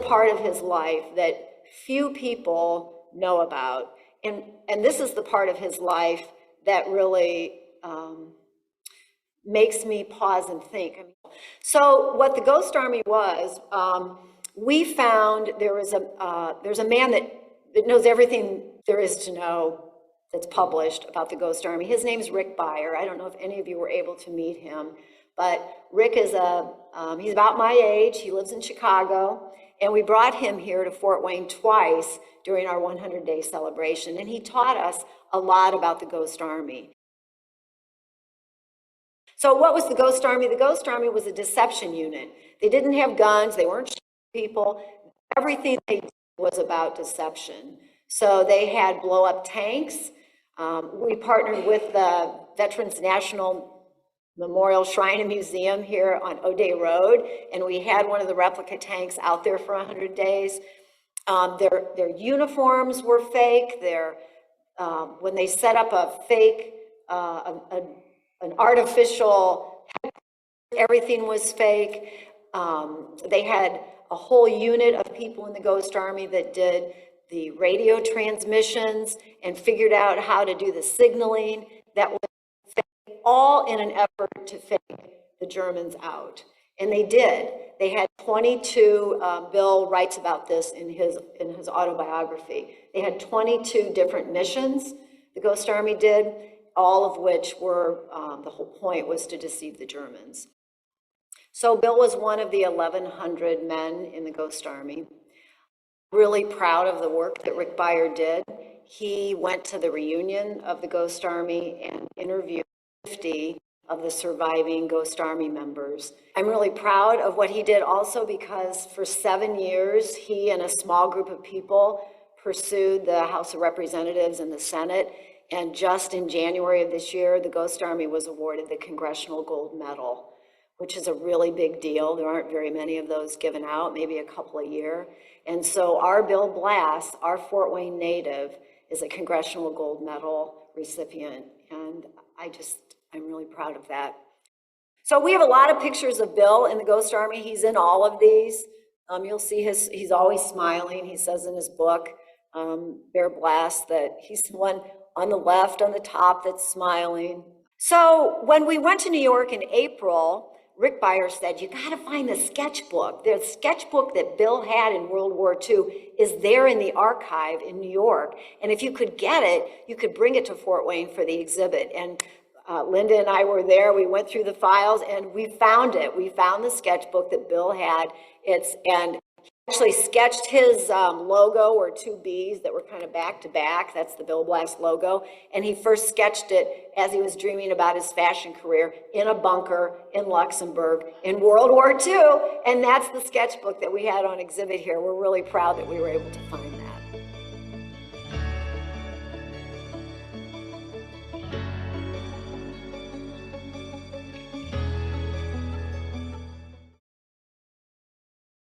part of his life that few people know about. And this is the part of his life that really makes me pause and think. So what the Ghost Army was, we found there's a man that knows everything there is to know that's published about the Ghost Army. His name's Rick Beyer. I don't know if any of you were able to meet him, but Rick is he's about my age. He lives in Chicago, and we brought him here to Fort Wayne twice during our 100-day celebration, and he taught us a lot about the Ghost Army. So what was the Ghost Army? The Ghost Army was a deception unit. They didn't have guns. They weren't shooting people. Everything they did was about deception. So they had blow-up tanks. We partnered with the Veterans National Memorial Shrine and Museum here on O'Day Road, and we had one of the replica tanks out there for 100 days. Their uniforms were fake. When they set up a fake, an artificial, everything was fake. They had a whole unit of people in the Ghost Army that did the radio transmissions and figured out how to do the signaling. That was fake, all in an effort to fake the Germans out. And they did. They had 22, Bill writes about this in his autobiography. They had 22 different missions the Ghost Army did, all of which were, the whole point was to deceive the Germans. So Bill was one of the 1,100 men in the Ghost Army. Really proud of the work that Rick Beyer did. He went to the reunion of the Ghost Army and interviewed 50 of the surviving Ghost Army members. I'm really proud of what he did also because for 7 years, he and a small group of people pursued the House of Representatives and the Senate. And just in January of this year, the Ghost Army was awarded the Congressional Gold Medal, which is a really big deal. There aren't very many of those given out, maybe a couple a year. And so our Bill Blass, our Fort Wayne native, is a Congressional Gold Medal recipient. And I'm really proud of that. So we have a lot of pictures of Bill in the Ghost Army. He's in all of these. You'll see he's always smiling. He says in his book, Bear Blass, that he's the one on the left, on the top, that's smiling. So when we went to New York in April, Rick Beyer said, you gotta find the sketchbook. The sketchbook that Bill had in World War II is there in the archive in New York. And if you could get it, you could bring it to Fort Wayne for the exhibit. And Linda and I were there, we went through the files and we found it. We found the sketchbook that Bill had. And he actually sketched his logo, or two B's that were kind of back to back. That's the Bill Blass logo. And he first sketched it as he was dreaming about his fashion career in a bunker in Luxembourg in World War II. And that's the sketchbook that we had on exhibit here. We're really proud that we were able to find it.